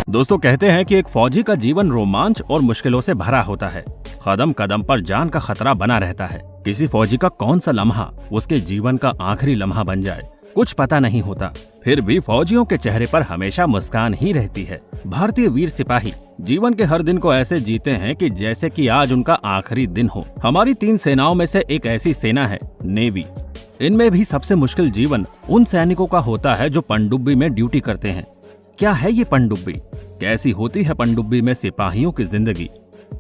दोस्तों कहते हैं कि एक फौजी का जीवन रोमांच और मुश्किलों से भरा होता है। कदम कदम पर जान का खतरा बना रहता है। किसी फौजी का कौन सा लम्हा उसके जीवन का आखिरी लम्हा बन जाए कुछ पता नहीं होता। फिर भी फौजियों के चेहरे पर हमेशा मुस्कान ही रहती है। भारतीय वीर सिपाही जीवन के हर दिन को ऐसे जीते हैं कि जैसे कि आज उनका आखिरी दिन हो। हमारी 3 सेनाओं में से एक ऐसी सेना है नेवी। इनमें भी सबसे मुश्किल जीवन उन सैनिकों का होता है जो पनडुब्बी में ड्यूटी करते हैं। क्या है ये पनडुब्बी? कैसी होती है पनडुब्बी में सिपाहियों की जिंदगी?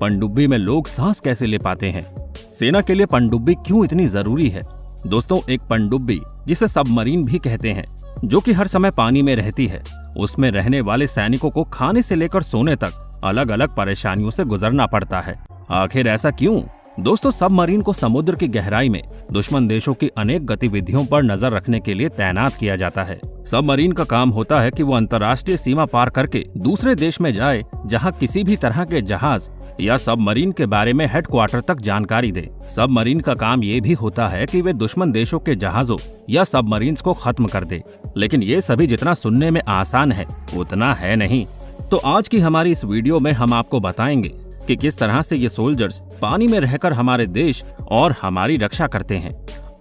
पनडुब्बी में लोग सांस कैसे ले पाते हैं? सेना के लिए पनडुब्बी क्यों इतनी जरूरी है? दोस्तों, एक पनडुब्बी जिसे सबमरीन भी कहते हैं, जो कि हर समय पानी में रहती है, उसमें रहने वाले सैनिकों को खाने से लेकर सोने तक अलग अलग परेशानियों से गुजरना पड़ता है। आखिर ऐसा क्यों? दोस्तों, सबमरीन को समुद्र की गहराई में दुश्मन देशों की अनेक गतिविधियों पर नजर रखने के लिए तैनात किया जाता है। सबमरीन का काम होता है कि वो अंतर्राष्ट्रीय सीमा पार करके दूसरे देश में जाए जहां किसी भी तरह के जहाज या सबमरीन के बारे में हेडक्वार्टर तक जानकारी दे। सबमरीन का काम ये भी होता है कि वे दुश्मन देशों के जहाजों या सबमरीन्स को खत्म कर दे। लेकिन ये सभी जितना सुनने में आसान है उतना है नहीं। तो आज की हमारी इस वीडियो में हम आपको बताएंगे कि किस तरह से ये सोल्जर्स पानी में रहकर हमारे देश और हमारी रक्षा करते हैं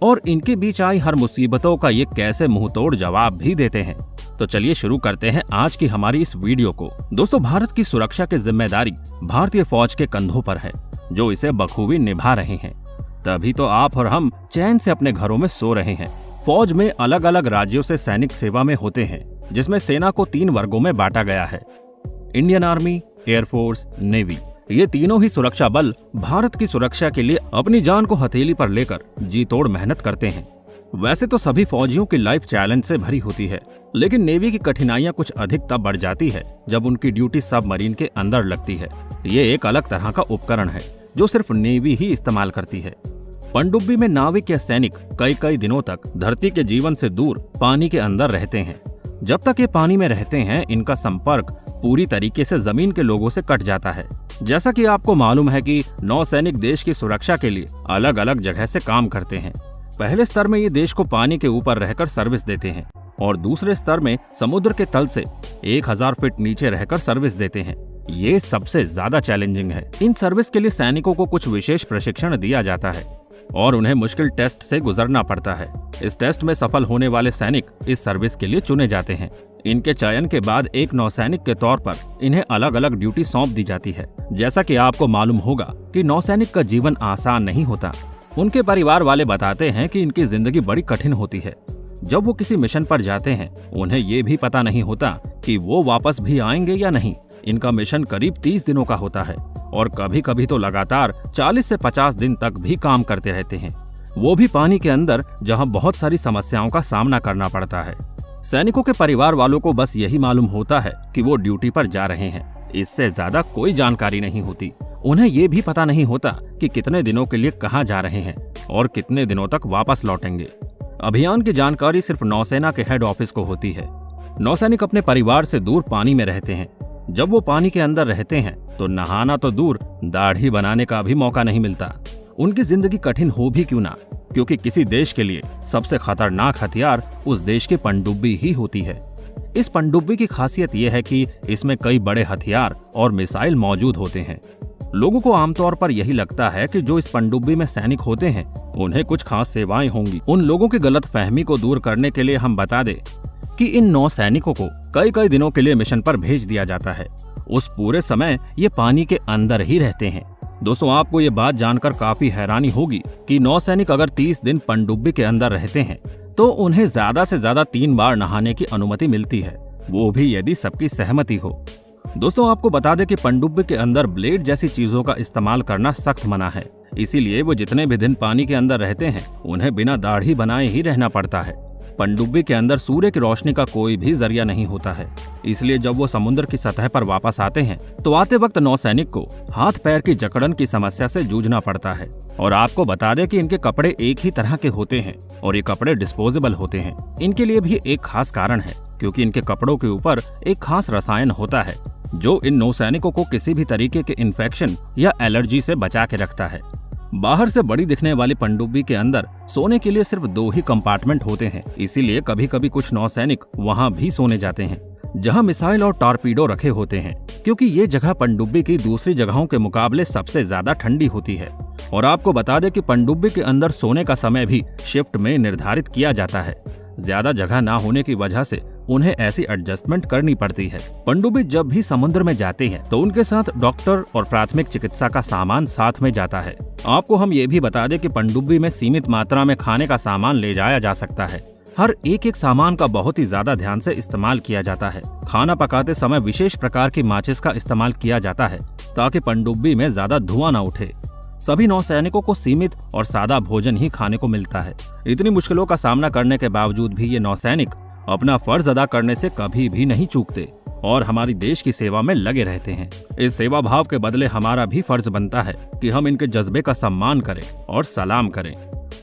और इनके बीच आई हर मुसीबतों का ये कैसे मुंहतोड़ जवाब भी देते हैं। तो चलिए शुरू करते हैं आज की हमारी इस वीडियो को। दोस्तों, भारत की सुरक्षा की जिम्मेदारी भारतीय फौज के कंधों पर है, जो इसे बखूबी निभा रहे हैं। तभी तो आप और हम चैन से अपने घरों में सो रहे हैं। फौज में अलग अलग राज्यों से सैनिक सेवा में होते हैं, जिसमें सेना को 3 वर्गों में बांटा गया है: इंडियन आर्मी, एयरफोर्स, नेवी। ये तीनों ही सुरक्षा बल भारत की सुरक्षा के लिए अपनी जान को हथेली पर लेकर जी तोड़ मेहनत करते हैं। वैसे तो सभी फौजियों की लाइफ चैलेंज से भरी होती है, लेकिन नेवी की कठिनाइयां कुछ अधिक तब बढ़ जाती है जब उनकी ड्यूटी सबमरीन के अंदर लगती है। ये एक अलग तरह का उपकरण है जो सिर्फ नेवी ही इस्तेमाल करती है। पनडुब्बी में नाविक या सैनिक कई कई दिनों तक धरती के जीवन से दूर पानी के अंदर रहते हैं। जब तक ये पानी में रहते हैं, इनका संपर्क पूरी तरीके से जमीन के लोगों से कट जाता है। जैसा कि आपको मालूम है कि नौसैनिक देश की सुरक्षा के लिए अलग अलग जगह से काम करते हैं। पहले स्तर में ये देश को पानी के ऊपर रहकर सर्विस देते हैं और दूसरे स्तर में समुद्र के तल से 1000 फीट नीचे रहकर सर्विस देते हैं। ये सबसे ज्यादा चैलेंजिंग है। इन सर्विस के लिए सैनिकों को कुछ विशेष प्रशिक्षण दिया जाता है और उन्हें मुश्किल टेस्ट से गुजरना पड़ता है। इस टेस्ट में सफल होने वाले सैनिक इस सर्विस के लिए चुने जाते हैं। इनके चयन के बाद एक नौसैनिक के तौर पर इन्हें अलग अलग ड्यूटी सौंप दी जाती है। जैसा कि आपको मालूम होगा कि नौसैनिक का जीवन आसान नहीं होता। उनके परिवार वाले बताते हैं कि इनकी जिंदगी बड़ी कठिन होती है। जब वो किसी मिशन पर जाते हैं, उन्हें ये भी पता नहीं होता कि वो वापस भी आएंगे या नहीं। इनका मिशन करीब 30 दिनों का होता है और कभी कभी तो लगातार 40 से 50 दिन तक भी काम करते रहते हैं, वो भी पानी के अंदर, जहां बहुत सारी समस्याओं का सामना करना पड़ता है। सैनिकों के परिवार वालों को बस यही मालूम होता है कि वो ड्यूटी पर जा रहे हैं। इससे ज्यादा कोई जानकारी नहीं होती। उन्हें ये भी पता नहीं होता कि कितने दिनों के लिए कहाँ जा रहे हैं और कितने दिनों तक वापस लौटेंगे। अभियान की जानकारी सिर्फ नौसेना के हेड ऑफिस को होती है। नौसैनिक अपने परिवार से दूर पानी में रहते हैं। जब वो पानी के अंदर रहते हैं तो नहाना तो दूर, दाढ़ी बनाने का भी मौका नहीं मिलता। उनकी जिंदगी कठिन हो भी क्यों ना, क्योंकि किसी देश के लिए सबसे खतरनाक हथियार उस देश की पनडुब्बी ही होती है। इस पनडुब्बी की खासियत यह है कि इसमें कई बड़े हथियार और मिसाइल मौजूद होते हैं। लोगों को आमतौर पर यही लगता है कि जो इस पनडुब्बी में सैनिक होते हैं उन्हें कुछ खास सेवाएं होंगी। उन लोगों की गलतफहमी को दूर करने के लिए हम बता दें कि इन नौसैनिकों को कई कई दिनों के लिए मिशन पर भेज दिया जाता है। उस पूरे समय ये पानी के अंदर ही रहते हैं। दोस्तों, आपको ये बात जानकर काफी हैरानी होगी कि नौसैनिक अगर 30 दिन पनडुब्बी के अंदर रहते हैं तो उन्हें ज्यादा से ज्यादा 3 बार नहाने की अनुमति मिलती है, वो भी यदि सबकी सहमति हो। दोस्तों, आपको बता दें कि पनडुब्बी के अंदर ब्लेड जैसी चीजों का इस्तेमाल करना सख्त मना है। इसीलिए वो जितने भी दिन पानी के अंदर रहते हैं उन्हें बिना दाढ़ी बनाए ही रहना पड़ता है। पनडुब्बी के अंदर सूर्य की रोशनी का कोई भी जरिया नहीं होता है। इसलिए जब वो समुद्र की सतह पर वापस आते हैं तो आते वक्त नौसैनिक को हाथ पैर की जकड़न की समस्या से जूझना पड़ता है। और आपको बता दें कि इनके कपड़े एक ही तरह के होते हैं और ये कपड़े डिस्पोजेबल होते हैं। इनके लिए भी एक खास कारण है, क्योंकि इनके कपड़ों के ऊपर एक खास रसायन होता है जो इन नौसैनिकों को किसी भी तरीके के इन्फेक्शन या एलर्जी से बचा के रखता है। बाहर से बड़ी दिखने वाली पनडुब्बी के अंदर सोने के लिए सिर्फ 2 ही कंपार्टमेंट होते हैं। इसीलिए कभी कभी कुछ नौसैनिक वहां भी सोने जाते हैं जहां मिसाइल और टॉर्पीडो रखे होते हैं, क्योंकि ये जगह पनडुब्बी की दूसरी जगहों के मुकाबले सबसे ज्यादा ठंडी होती है। और आपको बता दें कि पनडुब्बी के अंदर सोने का समय भी शिफ्ट में निर्धारित किया जाता है। ज्यादा जगह ना होने की वजह से उन्हें ऐसी एडजस्टमेंट करनी पड़ती है। पनडुब्बी जब भी समुद्र में जाते हैं तो उनके साथ डॉक्टर और प्राथमिक चिकित्सा का सामान साथ में जाता है। आपको हम ये भी बता दें कि पनडुब्बी में सीमित मात्रा में खाने का सामान ले जाया जा सकता है। हर एक सामान का बहुत ही ज्यादा ध्यान से इस्तेमाल किया जाता है। खाना पकाते समय विशेष प्रकार की माचिस का इस्तेमाल किया जाता है ताकि पनडुब्बी में ज्यादा धुआं न उठे। सभी नौसैनिकों को सीमित और सादा भोजन ही खाने को मिलता है। इतनी मुश्किलों का सामना करने के बावजूद भी ये नौसैनिक अपना फर्ज अदा करने से कभी भी नहीं चूकते और हमारी देश की सेवा में लगे रहते हैं। इस सेवा भाव के बदले हमारा भी फर्ज बनता है कि हम इनके जज्बे का सम्मान करें और सलाम करें।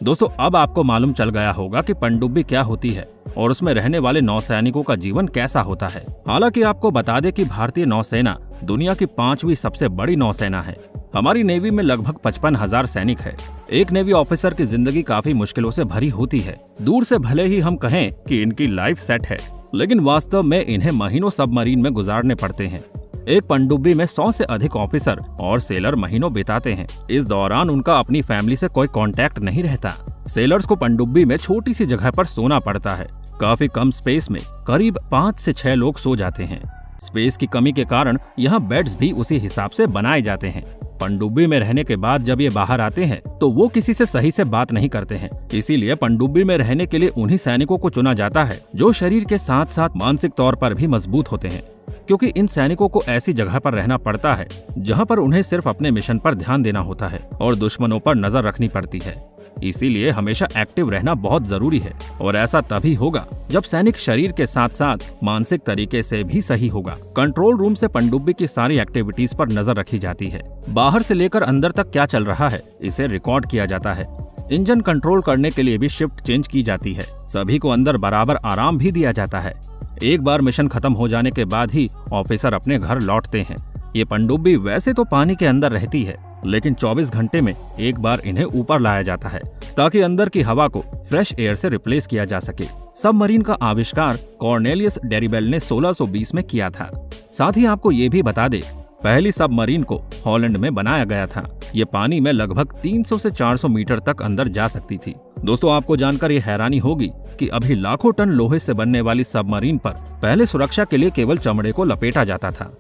दोस्तों, अब आपको मालूम चल गया होगा कि पनडुब्बी क्या होती है और उसमें रहने वाले नौसैनिकों का जीवन कैसा होता है। हालांकि आपको बता दें कि भारतीय नौसेना दुनिया की 5वीं सबसे बड़ी नौसेना है। हमारी नेवी में लगभग 55,000 सैनिक है। एक नेवी ऑफिसर की जिंदगी काफी मुश्किलों से भरी होती है। दूर से भले ही हम कहें कि इनकी लाइफ सेट है, लेकिन वास्तव में इन्हें महीनों सबमरीन में गुजारने पड़ते हैं। एक पनडुब्बी में 100 से अधिक ऑफिसर और सेलर महीनों बिताते हैं। इस दौरान उनका अपनी फैमिली से कोई कांटेक्ट नहीं रहता। सेलर्स को पनडुब्बी में छोटी सी जगह पर सोना पड़ता है। काफी कम स्पेस में करीब 5 से 6 लोग सो जाते हैं। स्पेस की कमी के कारण यहाँ बेड्स भी उसी हिसाब से बनाए जाते हैं। पनडुब्बी में रहने के बाद जब ये बाहर आते हैं तो वो किसी से सही से बात नहीं करते हैं। इसीलिए पनडुब्बी में रहने के लिए उन्हीं सैनिकों को चुना जाता है जो शरीर के साथ साथ मानसिक तौर पर भी मजबूत होते हैं, क्योंकि इन सैनिकों को ऐसी जगह पर रहना पड़ता है जहां पर उन्हें सिर्फ अपने मिशन पर ध्यान देना होता है और दुश्मनों पर नजर रखनी पड़ती है। इसीलिए हमेशा एक्टिव रहना बहुत जरूरी है और ऐसा तभी होगा जब सैनिक शरीर के साथ साथ मानसिक तरीके से भी सही होगा। कंट्रोल रूम से पनडुब्बी की सारी एक्टिविटीज पर नजर रखी जाती है। बाहर से लेकर अंदर तक क्या चल रहा है इसे रिकॉर्ड किया जाता है। इंजन कंट्रोल करने के लिए भी शिफ्ट चेंज की जाती है। सभी को अंदर बराबर आराम भी दिया जाता है। एक बार मिशन खत्म हो जाने के बाद ही ऑफिसर अपने घर लौटते हैं। ये पनडुब्बी वैसे तो पानी के अंदर रहती है, लेकिन 24 घंटे में एक बार इन्हें ऊपर लाया जाता है ताकि अंदर की हवा को फ्रेश एयर से रिप्लेस किया जा सके। सबमरीन का आविष्कार कॉर्नेलियस डेरिबेल ने 1620 में किया था। साथ ही आपको ये भी बता दे, पहली सबमरीन को हॉलैंड में बनाया गया था। ये पानी में लगभग 300 से 400 मीटर तक अंदर जा सकती थी। दोस्तों, आपको जानकर ये हैरानी होगी कि अभी लाखों टन लोहे से बनने वाली सबमरीन पर पहले सुरक्षा के लिए केवल चमड़े को लपेटा जाता था।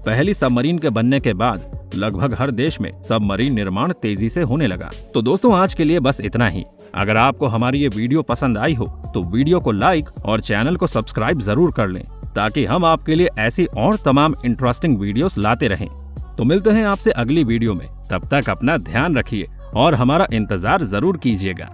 पहली सबमरीन के बनने के बाद लगभग हर देश में सबमरीन निर्माण तेजी से होने लगा। तो दोस्तों, आज के लिए बस इतना ही। अगर आपको हमारी ये वीडियो पसंद आई हो तो वीडियो को लाइक और चैनल को सब्सक्राइब जरूर कर लें ताकि हम आपके लिए ऐसी और तमाम इंटरेस्टिंग वीडियोस लाते रहें। तो मिलते हैं आपसे अगली वीडियो में। तब तक अपना ध्यान रखिए और हमारा इंतजार जरूर कीजिएगा।